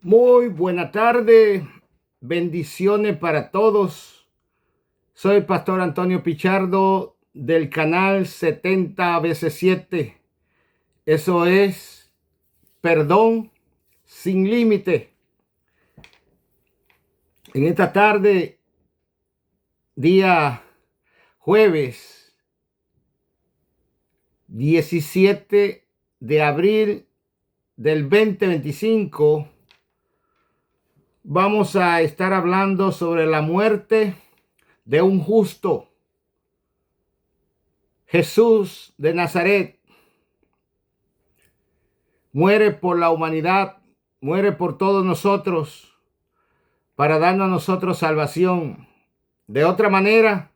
Muy buena tarde, bendiciones para todos. Soy el pastor Antonio Pichardo del canal 70 veces 7. Eso es perdón sin límite. En esta tarde, día jueves 17 de abril del 2025, vamos a estar hablando sobre la muerte de un justo, Jesús de Nazaret. Muere por la humanidad, muere por todos nosotros, para darnos a nosotros salvación. De otra manera,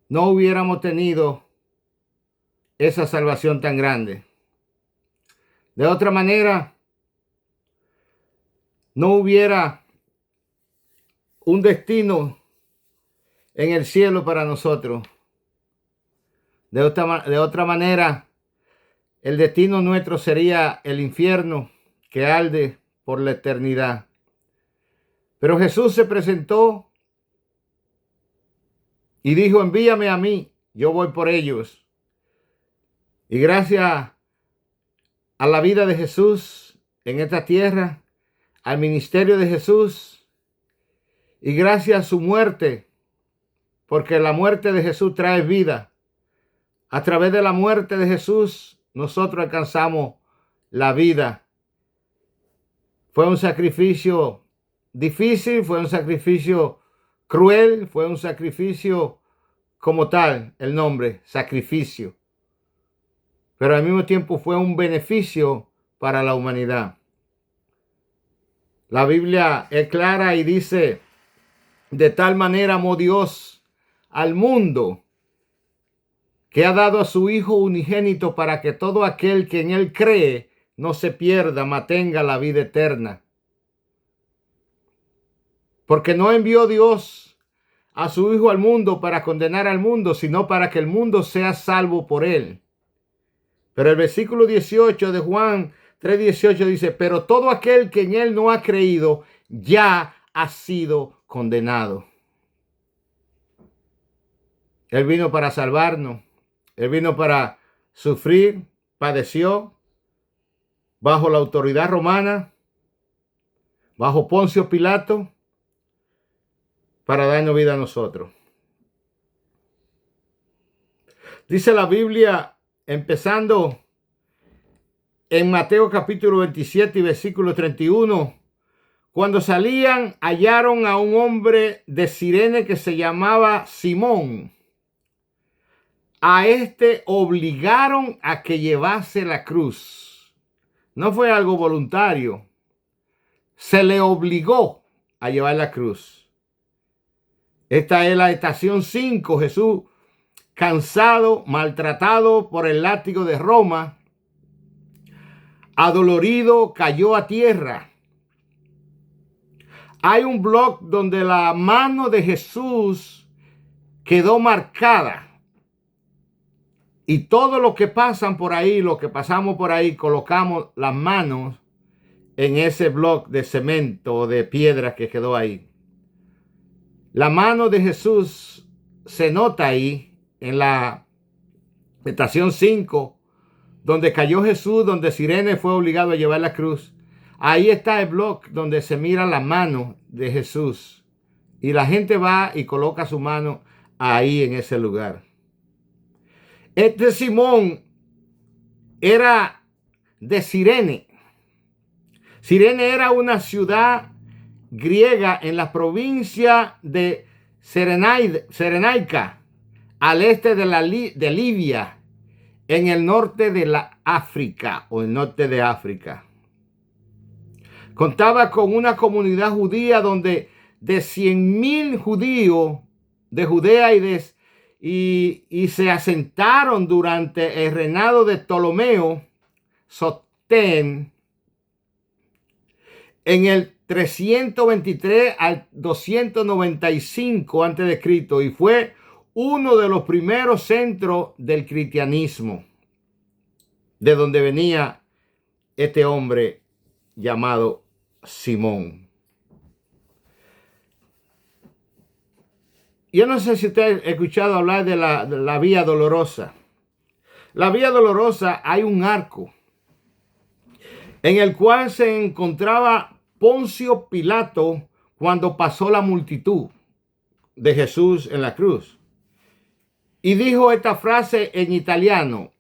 no hubiéramos tenido esa salvación tan grande. De otra manera, no hubiera un destino en el cielo para nosotros. De otra manera, el destino nuestro sería el infierno que arde por la eternidad. Pero Jesús se presentó y dijo: envíame a mí, yo voy por ellos. Y gracias a la vida de Jesús en esta tierra, al ministerio de Jesús, y gracias a su muerte, porque la muerte de Jesús trae vida. A través de la muerte de Jesús, nosotros alcanzamos la vida. Fue un sacrificio difícil, fue un sacrificio cruel, fue un sacrificio como tal, el nombre, sacrificio. Pero al mismo tiempo fue un beneficio para la humanidad. La Biblia es clara y dice: de tal manera amó Dios al mundo, que ha dado a su Hijo unigénito, para que todo aquel que en él cree no se pierda, mas tenga la vida eterna. Porque no envió Dios a su Hijo al mundo para condenar al mundo, sino para que el mundo sea salvo por él. Pero el versículo 18 de Juan 3:18 dice: pero todo aquel que en él no ha creído ya ha sido condenado. Él vino para salvarnos. Él vino para sufrir, padeció bajo la autoridad romana, bajo Poncio Pilato, para darnos vida a nosotros. Dice la Biblia, empezando en Mateo capítulo 27 y versículo 31, cuando salían, hallaron a un hombre de Cirene que se llamaba Simón. A este obligaron a que llevase la cruz. No fue algo voluntario. Se le obligó a llevar la cruz. Esta es la estación 5. Jesús, cansado, maltratado por el látigo de Roma, adolorido, cayó a tierra. Hay un blog donde la mano de Jesús quedó marcada. Y todo lo que pasan por ahí, lo que pasamos por ahí, colocamos las manos en ese bloque de cemento o de piedra que quedó ahí. La mano de Jesús se nota ahí en la estación 5, donde cayó Jesús, donde Cirene fue obligado a llevar la cruz. Ahí está el bloque donde se mira la mano de Jesús. Y la gente va y coloca su mano ahí en ese lugar. Este Simón era de Cirene. Cirene era una ciudad griega en la provincia de Cirenaica, al este de Libia, en el norte de la África o el norte de África. Contaba con una comunidad judía donde de 100,000 judíos de Judea y se asentaron durante el reinado de Ptolomeo Sostén en el 323 al 295 a.C. y fue uno de los primeros centros del cristianismo, de donde venía este hombre llamado Simón. Yo no sé si usted ha escuchado hablar de la Vía Dolorosa. La Vía Dolorosa, hay un arco en el cual se encontraba Poncio Pilato cuando pasó la multitud de Jesús en la cruz. Y dijo esta frase en italiano: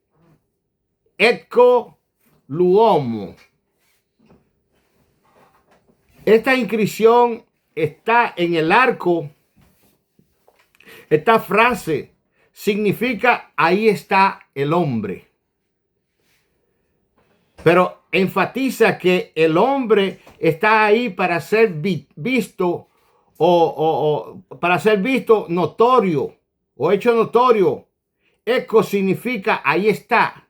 Ecco l'uomo. Esta inscripción está en el arco. Esta frase significa ahí está el hombre. Pero enfatiza que el hombre está ahí para ser visto o para ser visto notorio o hecho notorio. Ecco significa ahí está.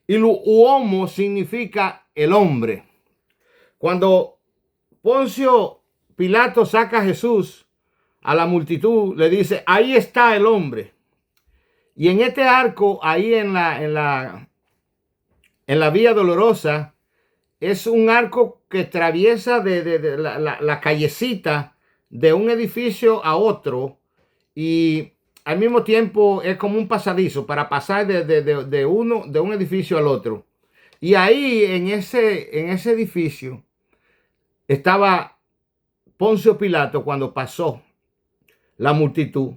Y l'uomo significa el hombre. Cuando Poncio Pilato saca a Jesús a la multitud, le dice, ahí está el hombre. Y en este arco, ahí en la Vía Dolorosa, es un arco que atraviesa de la callecita de un edificio a otro, y al mismo tiempo es como un pasadizo para pasar de un edificio al otro. Y ahí en ese edificio estaba Poncio Pilato cuando pasó la multitud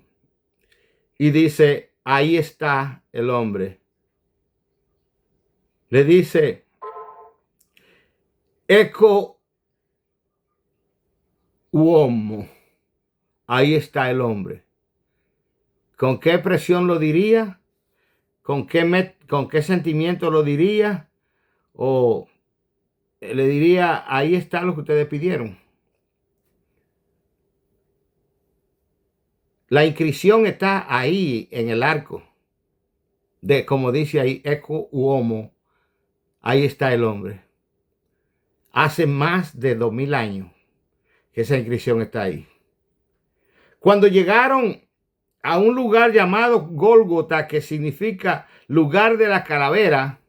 y dice, ahí está el hombre. Le dice, ecco uomo, ahí está el hombre. ¿Con qué expresión lo diría? ¿Con qué sentimiento lo diría? O le diría, ahí está lo que ustedes pidieron. La inscripción está ahí en el arco. Como dice ahí, ecco uomo, ahí está el hombre. Hace más de 2000 años que esa inscripción está ahí. Cuando llegaron a un lugar llamado Gólgota, que significa lugar de la calavera,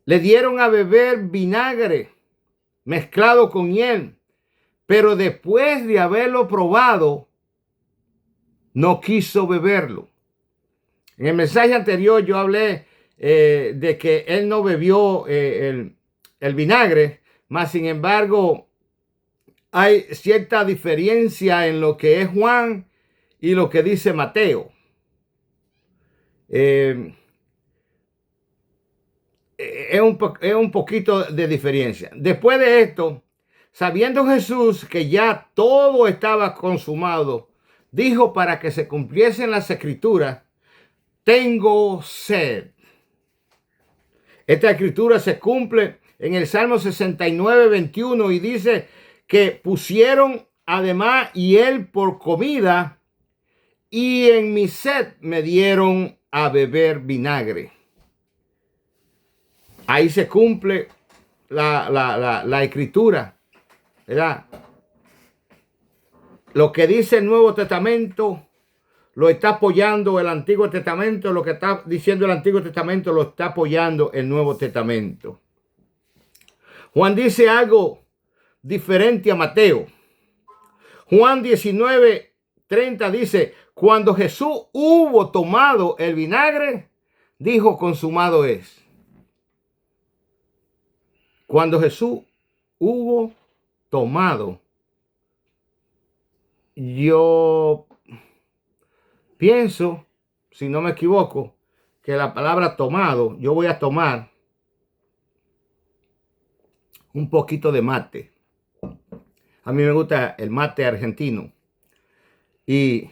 le dieron a beber vinagre mezclado con hiel, pero después de haberlo probado, no quiso beberlo. En el mensaje anterior yo hablé de que él no bebió el vinagre, mas sin embargo hay cierta diferencia en lo que es Juan y lo que dice Mateo. Es un poquito de diferencia. Después de esto, sabiendo Jesús que ya todo estaba consumado, dijo para que se cumpliesen las escrituras, tengo sed. Esta escritura se cumple en el Salmo 69, 21 y dice que pusieron además hiel por comida y en mi sed me dieron a beber vinagre. Ahí se cumple la escritura, ¿verdad? Lo que dice el Nuevo Testamento lo está apoyando el Antiguo Testamento. Lo que está diciendo el Antiguo Testamento lo está apoyando el Nuevo Testamento. Juan dice algo diferente a Mateo. Juan 19:30 dice, cuando Jesús hubo tomado el vinagre, dijo, consumado es. Cuando Jesús hubo tomado, yo pienso, si no me equivoco, que la palabra tomado, yo voy a tomar un poquito de mate. A mí me gusta el mate argentino y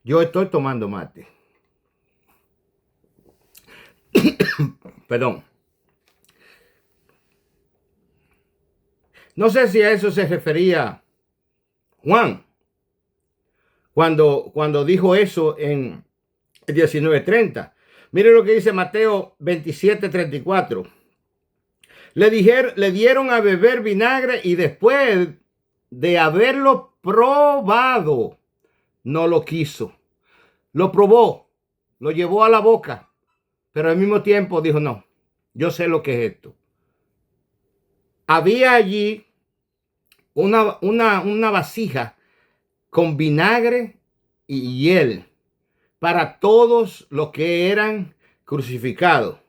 yo estoy tomando mate. Perdón. No sé si a eso se refería Juan cuando dijo eso en 19:30. Mire lo que dice Mateo 27:34. Le dieron a beber vinagre y después de haberlo probado, no lo quiso. Lo probó, lo llevó a la boca, pero al mismo tiempo dijo, no, yo sé lo que es esto. había allí una vasija con vinagre y hiel para todos los que eran crucificados.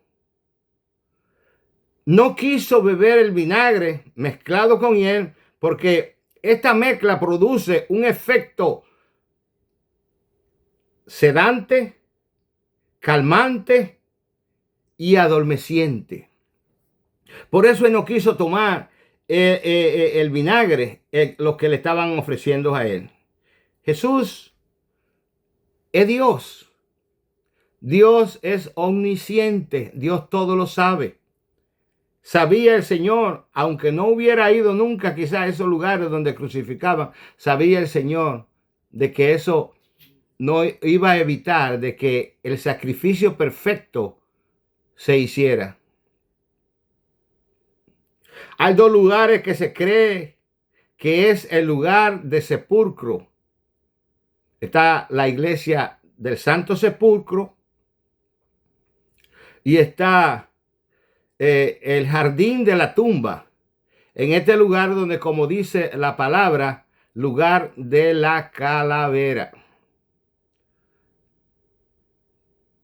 No quiso beber el vinagre mezclado con hiel porque esta mezcla produce un efecto sedante, calmante y adormeciente. Por eso él no quiso tomar el vinagre, lo que le estaban ofreciendo a él. Jesús es Dios. Dios es omnisciente. Dios todo lo sabe. Sabía el Señor, aunque no hubiera ido nunca quizás a esos lugares donde crucificaban, sabía el Señor de que eso no iba a evitar de que el sacrificio perfecto se hiciera. Hay dos lugares que se cree que es el lugar de sepulcro. Está la iglesia del Santo Sepulcro y está el jardín de la tumba. En este lugar donde, como dice la palabra, lugar de la calavera.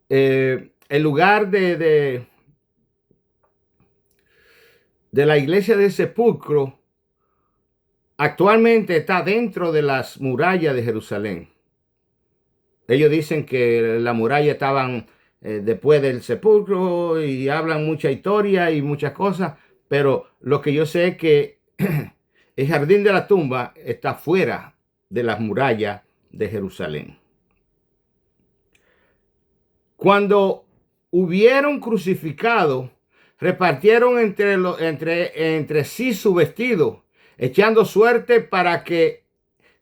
El lugar de la iglesia del sepulcro actualmente está dentro de las murallas de Jerusalén. Ellos dicen que la muralla estaban después del sepulcro y hablan mucha historia y muchas cosas, pero lo que yo sé es que el jardín de la tumba está fuera de las murallas de Jerusalén. Cuando hubieron crucificado, repartieron entre sí su vestido, echando suerte para que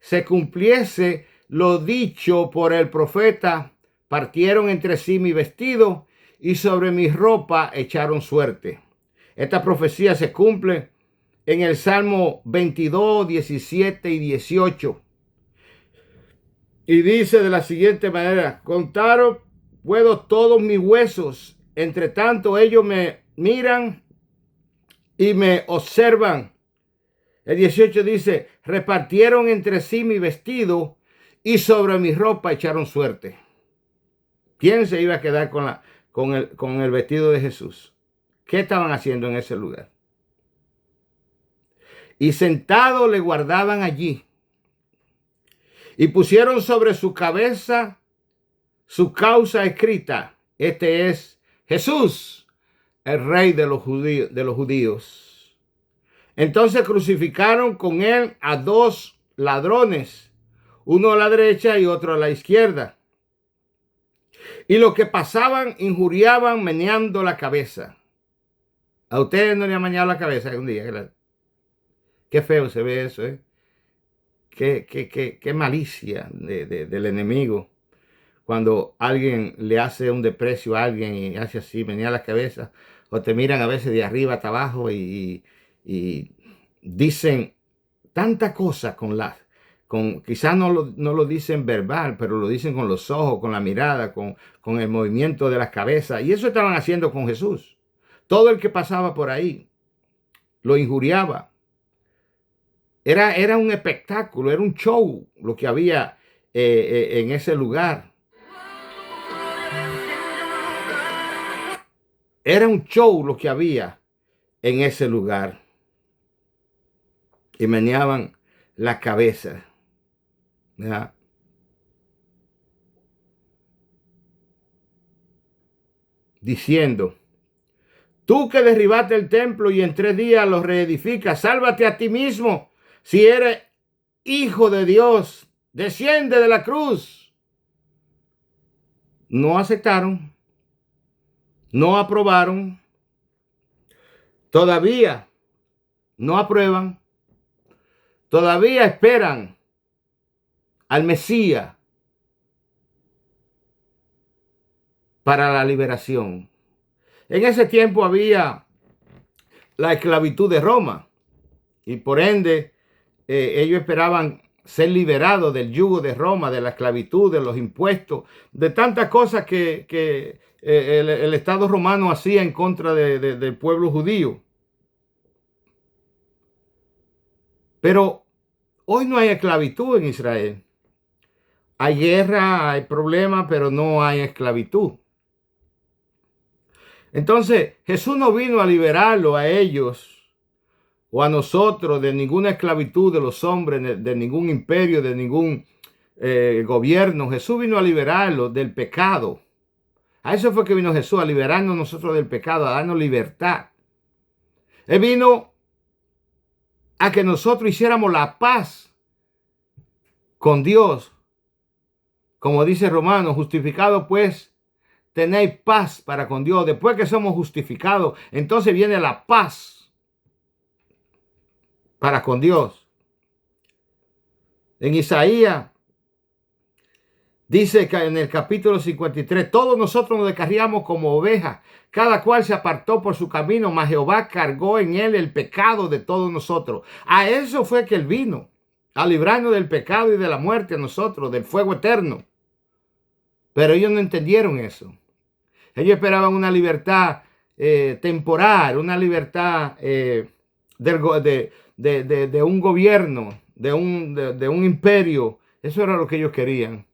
se cumpliese lo dicho por el profeta. Partieron entre sí mi vestido y sobre mi ropa echaron suerte. Esta profecía se cumple en el Salmo 22, 17 y 18. Y dice de la siguiente manera: contaron puedo todos mis huesos, entre tanto ellos me miran y me observan. El 18 dice: repartieron entre sí mi vestido y sobre mi ropa echaron suerte. ¿Quién se iba a quedar con el vestido de Jesús? ¿Qué estaban haciendo en ese lugar? Y sentado le guardaban allí. Y pusieron sobre su cabeza su causa escrita: este es Jesús, el rey de los judíos. Entonces crucificaron con él a dos ladrones, uno a la derecha y otro a la izquierda. Y los que pasaban injuriaban meneando la cabeza. ¿A ustedes no le han meneado la cabeza algún día? Qué feo se ve eso, ¿eh? Qué malicia del enemigo. Cuando alguien le hace un desprecio a alguien y hace así, menea la cabeza, o te miran a veces de arriba hasta abajo y dicen tanta cosa quizás no lo dicen verbal, pero lo dicen con los ojos, con la mirada, con el movimiento de las cabezas. Y eso estaban haciendo con Jesús. Todo el que pasaba por ahí lo injuriaba. Era un espectáculo, era un show lo que había en ese lugar. Era un show lo que había en ese lugar. Y meneaban la cabeza. ¿Verdad? Diciendo: tú que derribaste el templo y en 3 días lo reedificas, sálvate a ti mismo. Si eres hijo de Dios, desciende de la cruz. No aceptaron, no aprobaron, todavía no aprueban, todavía esperan al Mesías para la liberación. En ese tiempo había la esclavitud de Roma y por ende ellos esperaban ser liberados del yugo de Roma, de la esclavitud, de los impuestos, de tantas cosas que el Estado romano hacía en contra del pueblo judío. Pero hoy no hay esclavitud en Israel. Hay guerra, hay problemas, pero no hay esclavitud. Entonces, Jesús no vino a liberarlo a ellos o a nosotros de ninguna esclavitud de los hombres, de ningún imperio, de ningún gobierno. Jesús vino a liberarlo del pecado. A eso fue que vino Jesús, a liberarnos nosotros del pecado, a darnos libertad. Él vino a que nosotros hiciéramos la paz con Dios. Como dice Romanos, justificado pues, tenéis paz para con Dios. Después que somos justificados, entonces viene la paz para con Dios. En Isaías dice que en el capítulo 53, todos nosotros nos descarriamos como ovejas, cada cual se apartó por su camino, mas Jehová cargó en él el pecado de todos nosotros. A eso fue que él vino, a librarnos del pecado y de la muerte a nosotros, del fuego eterno. Pero ellos no entendieron eso. Ellos esperaban una libertad temporal, una libertad de un gobierno, de un imperio. Eso era lo que ellos querían.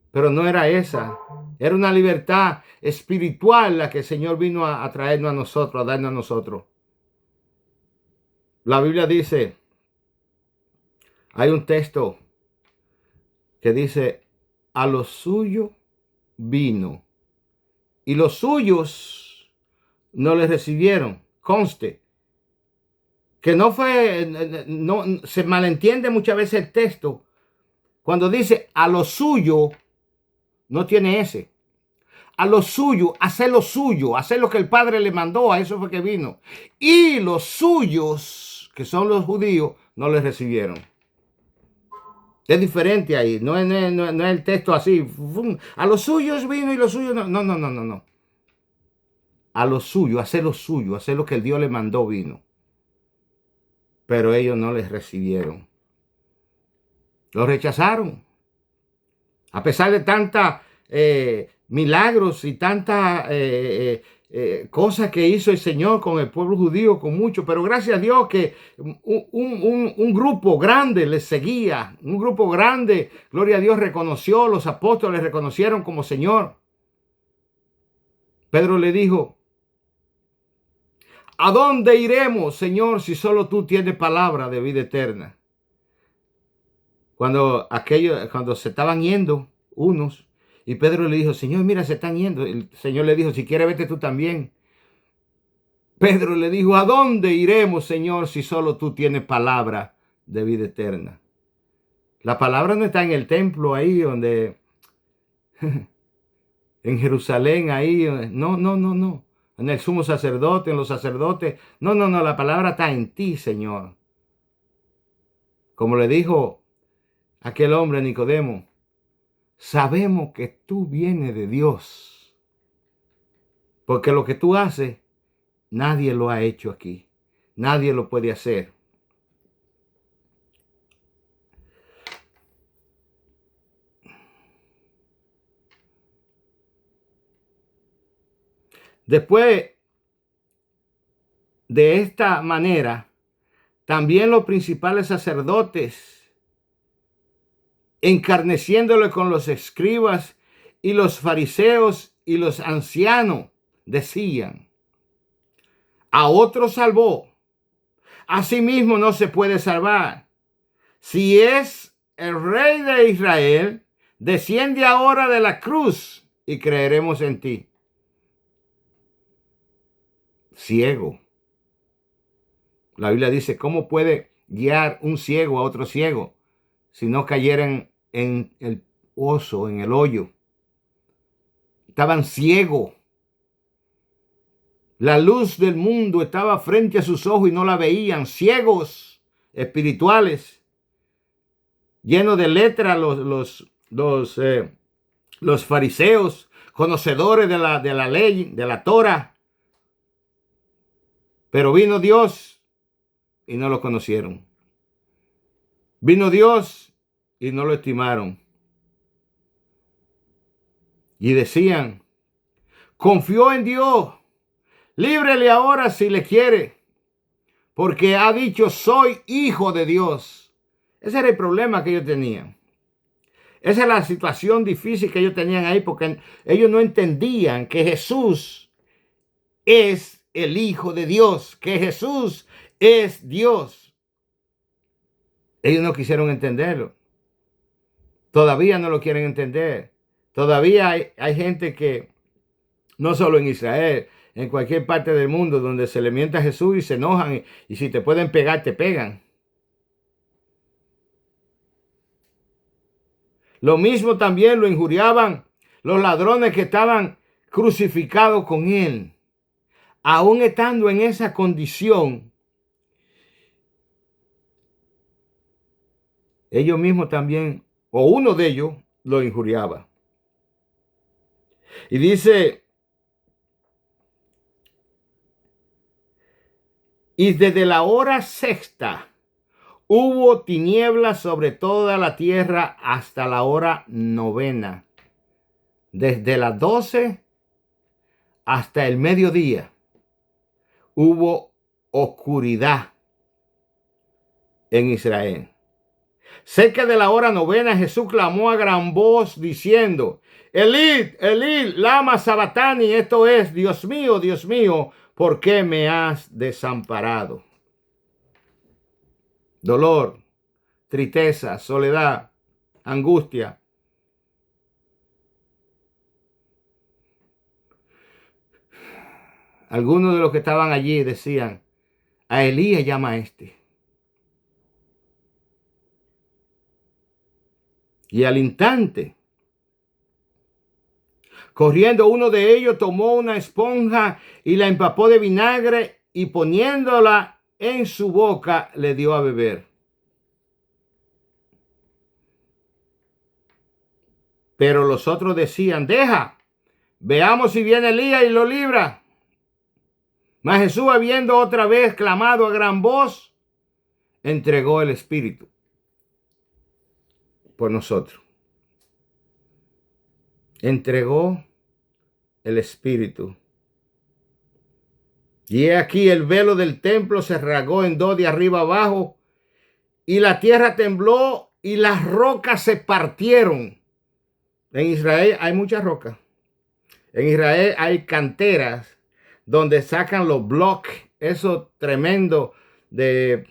Pero no era esa. Era una libertad espiritual la que el Señor vino a traernos a nosotros, a darnos a nosotros. La Biblia dice, hay un texto que dice, a lo suyo vino y los suyos no le recibieron. Conste que no fue, no se malentiende muchas veces el texto. Cuando dice a lo suyo, no tiene ese. A lo suyo, hacer lo que el Padre le mandó, a eso fue que vino. Y los suyos, que son los judíos, no le recibieron. Es diferente ahí, no es el texto así. A los suyos vino y los suyos no. No. A lo suyo, hacer lo que el Dios le mandó vino. Pero ellos no les recibieron. Lo rechazaron. A pesar de tanta milagros y tanta cosas que hizo el Señor con el pueblo judío, con mucho, pero gracias a Dios que un grupo grande les seguía, un grupo grande, gloria a Dios, reconoció, los apóstoles reconocieron como Señor. Pedro le dijo, ¿a dónde iremos, Señor, si solo tú tienes palabra de vida eterna? Cuando se estaban yendo unos, y Pedro le dijo, Señor, mira, se están yendo. El Señor le dijo, si quieres, vete tú también. Pedro le dijo, ¿a dónde iremos, Señor, si solo tú tienes palabra de vida eterna? La palabra no está en el templo ahí donde, en Jerusalén ahí, no. En el sumo sacerdote, en los sacerdotes. No, la palabra está en ti, Señor. Como le dijo aquel hombre Nicodemo, sabemos que tú vienes de Dios, porque lo que tú haces, nadie lo ha hecho aquí. Nadie lo puede hacer. Después, de esta manera, también los principales sacerdotes, encarneciéndole con los escribas y los fariseos y los ancianos, decían, a otro salvó, a sí mismo no se puede salvar. Si es el Rey de Israel, desciende ahora de la cruz y creeremos en ti. Ciego. La Biblia dice, ¿cómo puede guiar un ciego a otro ciego si no cayeran en el pozo, en el hoyo? Estaban ciegos. La luz del mundo estaba frente a sus ojos y no la veían. Ciegos espirituales, llenos de letra los fariseos, conocedores de la ley, de la Torah. Pero vino Dios y no lo conocieron. Vino Dios y no lo estimaron. Y decían, confió en Dios, líbrele ahora si le quiere, porque ha dicho, soy hijo de Dios. Ese era el problema que ellos tenían. Esa es la situación difícil que ellos tenían ahí, porque ellos no entendían que Jesús es el Hijo de Dios, que Jesús es Dios. Ellos no quisieron entenderlo. Todavía no lo quieren entender. Todavía hay gente que, no solo en Israel, en cualquier parte del mundo, donde se le mienta a Jesús y se enojan, y si te pueden pegar, te pegan. Lo mismo también lo injuriaban los ladrones que estaban crucificados con él. Aún estando en esa condición, ellos mismos también, o uno de ellos, lo injuriaba. Y dice, y desde la hora sexta hubo tinieblas sobre toda la tierra hasta la hora novena. Desde las 12 hasta el mediodía hubo oscuridad en Israel. Cerca de la hora novena, Jesús clamó a gran voz diciendo, Elí, Elí, lama sabatani, esto es, Dios mío, ¿por qué me has desamparado? Dolor, tristeza, soledad, angustia. Algunos de los que estaban allí decían, a Elías llama a este. Y al instante, corriendo uno de ellos, tomó una esponja y la empapó de vinagre y poniéndola en su boca, le dio a beber. Pero los otros decían, deja, veamos si viene Elías y lo libra. Mas Jesús, habiendo otra vez clamado a gran voz, entregó el Espíritu por nosotros. Entregó el Espíritu. Y he aquí el velo del templo se rasgó en dos de arriba abajo, y la tierra tembló y las rocas se partieron. En Israel hay muchas rocas. En Israel hay canteras donde sacan los bloques, eso tremendo de,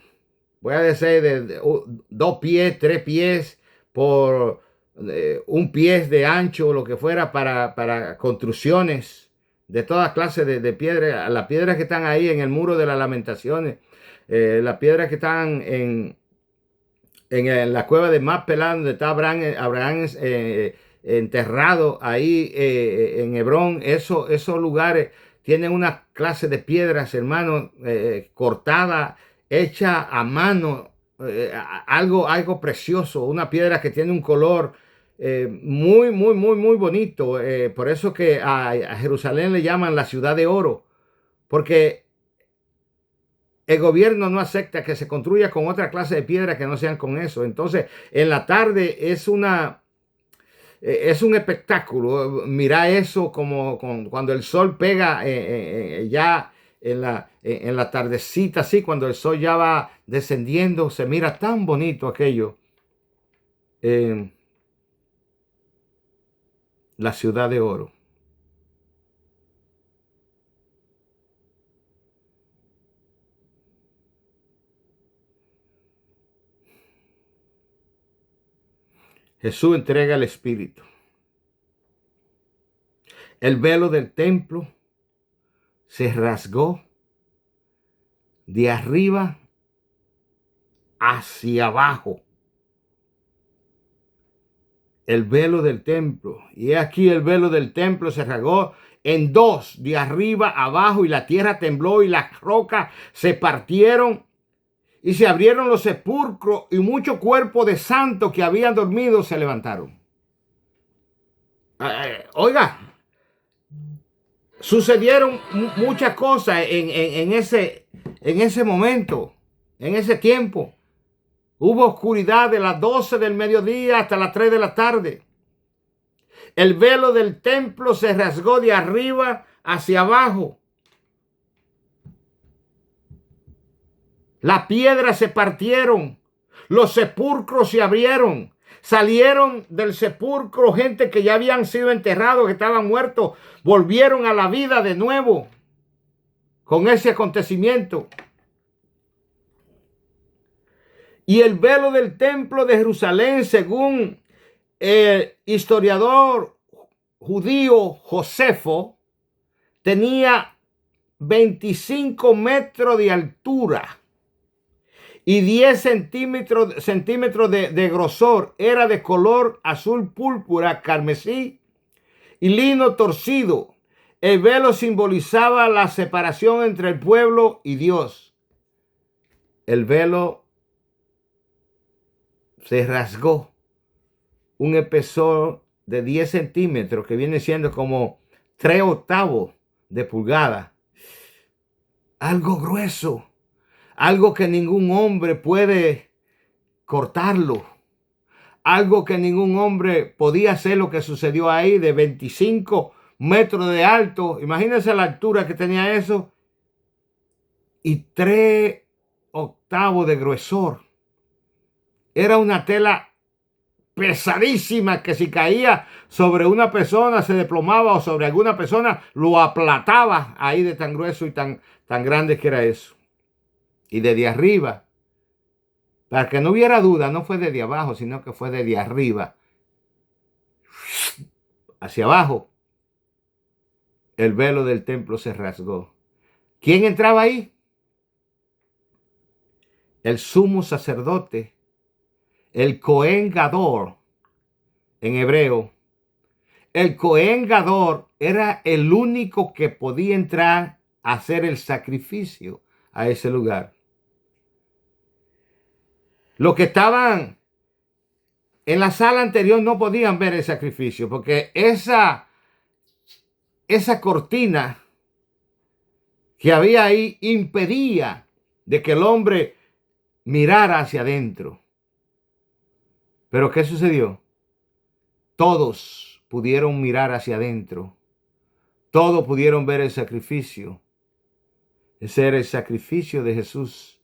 voy a decir, de 2 pies, 3 pies por 1 pie de ancho, lo que fuera, para construcciones de todas clases de piedras. Las piedras que están ahí en el muro de las Lamentaciones, las piedras que están en la cueva de Macpela, donde está Abraham enterrado ahí en Hebrón. Esos lugares tienen una clase de piedras, hermano, cortada, hecha a mano, algo precioso, una piedra que tiene un color muy bonito. Por eso que a Jerusalén le llaman la ciudad de oro, porque el gobierno no acepta que se construya con otra clase de piedra que no sean con eso. Entonces, en la tarde es un espectáculo. Mira eso como cuando el sol pega ya en la tardecita, así, cuando el sol ya va descendiendo, se mira tan bonito aquello. La ciudad de oro. Jesús entrega el Espíritu. El velo del templo se rasgó de arriba hacia abajo. El velo del templo. Y aquí el velo del templo se rasgó en dos, de arriba abajo, y la tierra tembló y las rocas se partieron y se abrieron los sepulcros, y muchos cuerpos de santos que habían dormido se levantaron. Oiga, sucedieron muchas cosas en ese momento, en ese tiempo. Hubo oscuridad de las 12 del mediodía hasta las 3 de la tarde. El velo del templo se rasgó de arriba hacia abajo. Las piedras se partieron. Los sepulcros se abrieron. Salieron del sepulcro gente que ya habían sido enterrados, que estaban muertos. Volvieron a la vida de nuevo con ese acontecimiento. Y el velo del templo de Jerusalén, según el historiador judío Josefo, tenía 25 metros de altura y 10 centímetros de grosor. Era de color azul púrpura, carmesí y lino torcido. El velo simbolizaba la separación entre el pueblo y Dios. El velo se rasgó, un espesor de 10 centímetros, que viene siendo como 3/8 de pulgada. Algo grueso, algo que ningún hombre puede cortarlo, algo que ningún hombre podía hacer lo que sucedió ahí, de 25 metros de alto. Imagínense la altura que tenía eso, y 3/8 de gruesor. Era una tela pesadísima que si caía sobre una persona se desplomaba, o sobre alguna persona lo aplataba ahí, de tan grueso y tan grande que era eso. Y desde arriba, para que no hubiera duda, no fue desde abajo, sino que fue desde arriba hacia abajo. El velo del templo se rasgó. ¿Quién entraba ahí? El sumo sacerdote, el Cohen Gadol en hebreo. El Cohen Gadol era el único que podía entrar a hacer el sacrificio a ese lugar. Los que estaban en la sala anterior no podían ver el sacrificio, porque esa cortina que había ahí impedía de que el hombre mirara hacia adentro. Pero ¿qué sucedió? Todos pudieron mirar hacia adentro. Todos pudieron ver el sacrificio. Ese era el sacrificio de Jesús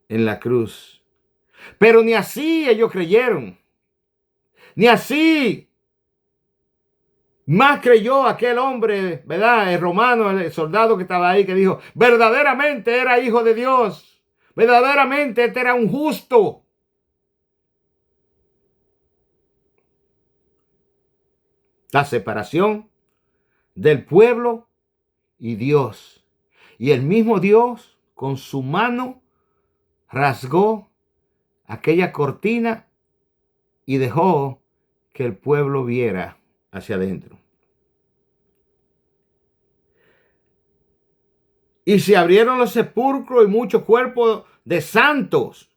en la cruz. Pero ni así ellos creyeron. Ni así más creyó aquel hombre, ¿verdad? El romano, el soldado que estaba ahí, que dijo, verdaderamente era hijo de Dios. Verdaderamente este era un justo. La separación del pueblo y Dios. Y el mismo Dios, con su mano, rasgó aquella cortina y dejó que el pueblo viera hacia adentro. Y se abrieron los sepulcros, y muchos cuerpos de santos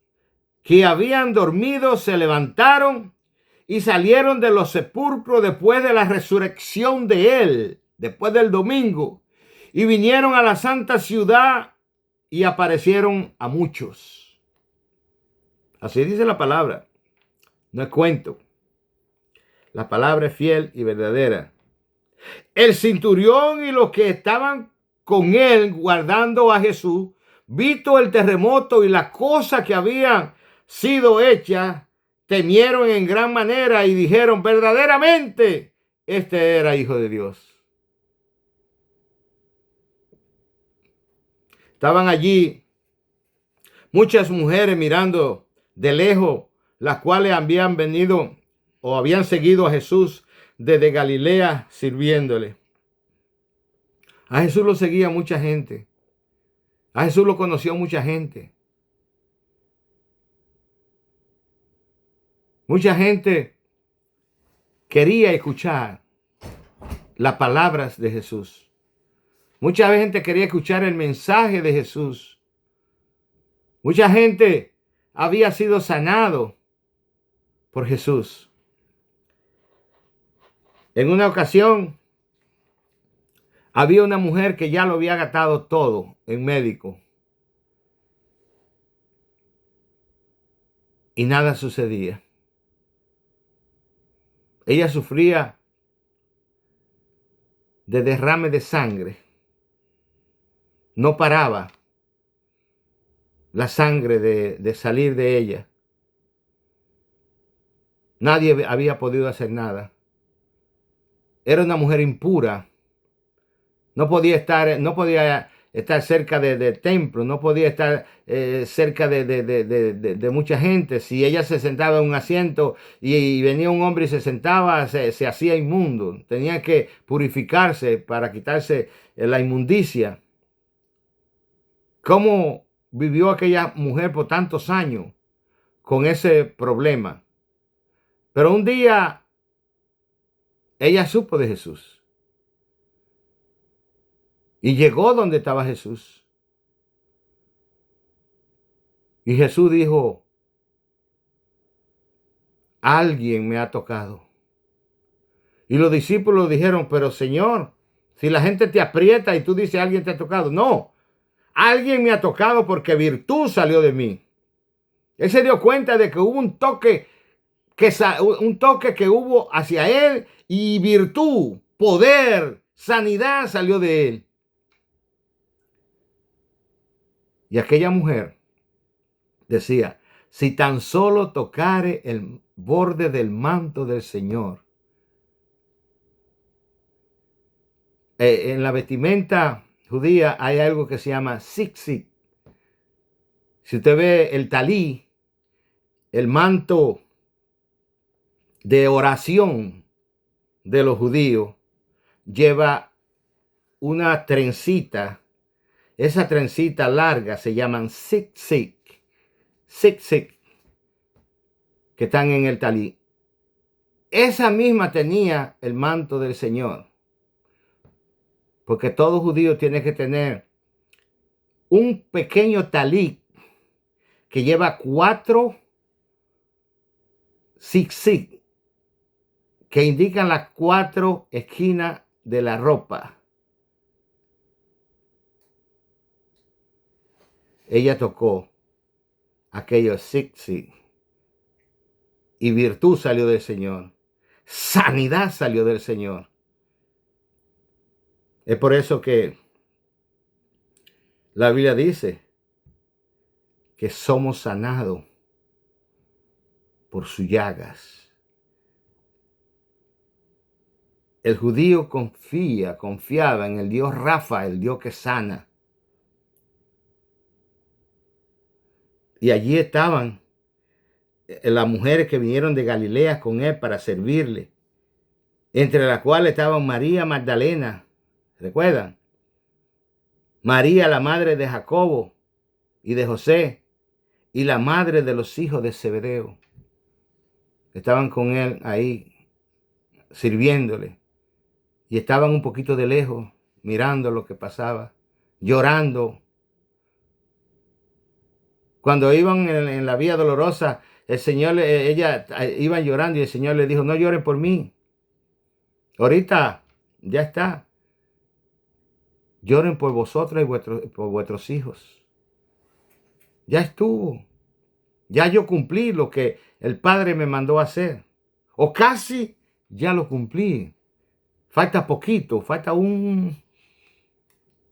que habían dormido se levantaron y salieron de los sepulcros después de la resurrección de él, después del domingo, y vinieron a la santa ciudad y aparecieron a muchos. Así dice la palabra, no es cuento. La palabra es fiel y verdadera. El centurión y los que estaban con él guardando a Jesús, visto el terremoto y las cosas que habían sido hechas, temieron en gran manera y dijeron, verdaderamente, este era hijo de Dios. Estaban allí muchas mujeres mirando de lejos, las cuales habían venido o habían seguido a Jesús desde Galilea sirviéndole. A Jesús lo seguía mucha gente. A Jesús lo conoció mucha gente. Mucha gente quería escuchar las palabras de Jesús. Mucha gente quería escuchar el mensaje de Jesús. Mucha gente había sido sanado por Jesús. En una ocasión, había una mujer que ya lo había gastado todo en médico. Y nada sucedía. Ella sufría de derrame de sangre. No paraba. la sangre de salir de ella. Nadie había podido hacer nada. Era una mujer impura. No podía estar cerca del templo, no podía estar cerca de mucha gente. Si ella se sentaba en un asiento y venía un hombre y se sentaba, se hacía inmundo. Tenía que purificarse para quitarse la inmundicia. ¿Cómo vivió aquella mujer por tantos años con ese problema? Pero un día ella supo de Jesús y llegó donde estaba Jesús. Y Jesús dijo, alguien me ha tocado. Y los discípulos dijeron, pero Señor, si la gente te aprieta y tú dices, alguien te ha tocado. No, alguien me ha tocado porque virtud salió de mí. Él se dio cuenta de que hubo un toque que hubo hacia él y virtud, poder, sanidad salió de él. Y aquella mujer decía, si tan solo tocare el borde del manto del Señor. En la vestimenta judía hay algo que se llama tzitzit. Si usted ve el talí, el manto de oración de los judíos, lleva una trencita. Esa trencita larga se llaman tzitzit, que están en el talí. Esa misma tenía el manto del Señor. Porque todo judío tiene que tener un pequeño talí que lleva 4 tzitzit, que indican las 4 esquinas de la ropa. Ella tocó aquellos tzitzit y virtud salió del Señor. Sanidad salió del Señor. Es por eso que la Biblia dice que somos sanados por sus llagas. El judío confiaba en el Dios Rafa, el Dios que sana. Y allí estaban las mujeres que vinieron de Galilea con él para servirle, entre las cuales estaban María Magdalena, ¿recuerdan? María, la madre de Jacobo y de José, y la madre de los hijos de Zebedeo. Estaban con él ahí sirviéndole y estaban un poquito de lejos mirando lo que pasaba, llorando. Cuando iban en la vía dolorosa, el Señor, ella iban llorando y el Señor le dijo, no lloren por mí. Ahorita ya está. Lloren por vosotros y por vuestros hijos. Ya estuvo. Ya yo cumplí lo que el Padre me mandó a hacer. O casi ya lo cumplí. Falta poquito, falta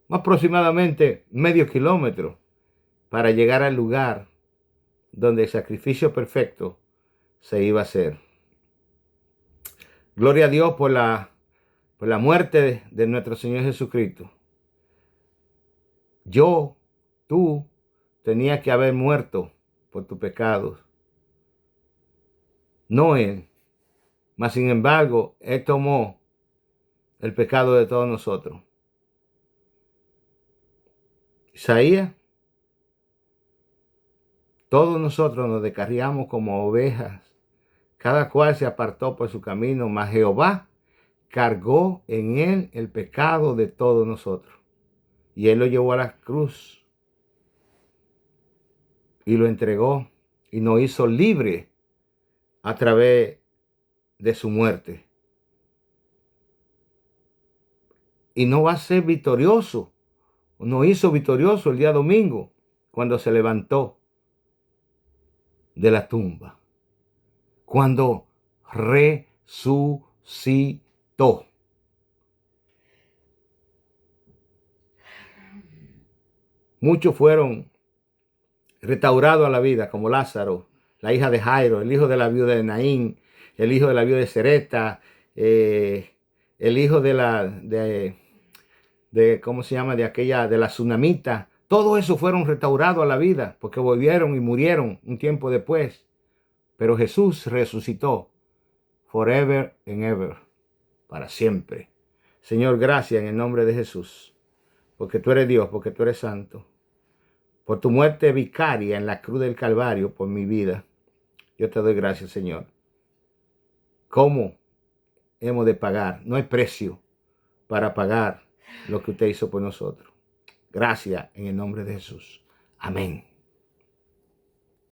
aproximadamente medio kilómetro para llegar al lugar donde el sacrificio perfecto se iba a hacer. Gloria a Dios por la muerte de nuestro Señor Jesucristo. Tú tenías que haber muerto por tus pecados. No Él. Mas sin embargo, Él tomó el pecado de todos nosotros. Isaías, todos nosotros nos descarriamos como ovejas. Cada cual se apartó por su camino, mas Jehová cargó en él el pecado de todos nosotros. Y él lo llevó a la cruz y lo entregó y nos hizo libre a través de su muerte. Y no va a ser victorioso. Nos hizo victorioso el día domingo cuando se levantó de la tumba. Cuando resucitó. Muchos fueron restaurados a la vida, como Lázaro, la hija de Jairo, el hijo de la viuda de Naín, el hijo de la viuda de Sereta, el hijo de ¿cómo se llama? De la tsunamita. Todo eso fueron restaurados a la vida porque volvieron y murieron un tiempo después. Pero Jesús resucitó forever and ever, para siempre. Señor, gracias en el nombre de Jesús, porque tú eres Dios, porque tú eres santo, por tu muerte vicaria en la cruz del Calvario por mi vida. Yo te doy gracias, Señor. ¿Cómo hemos de pagar? No hay precio para pagar lo que usted hizo por nosotros. Gracias en el nombre de Jesús. Amén.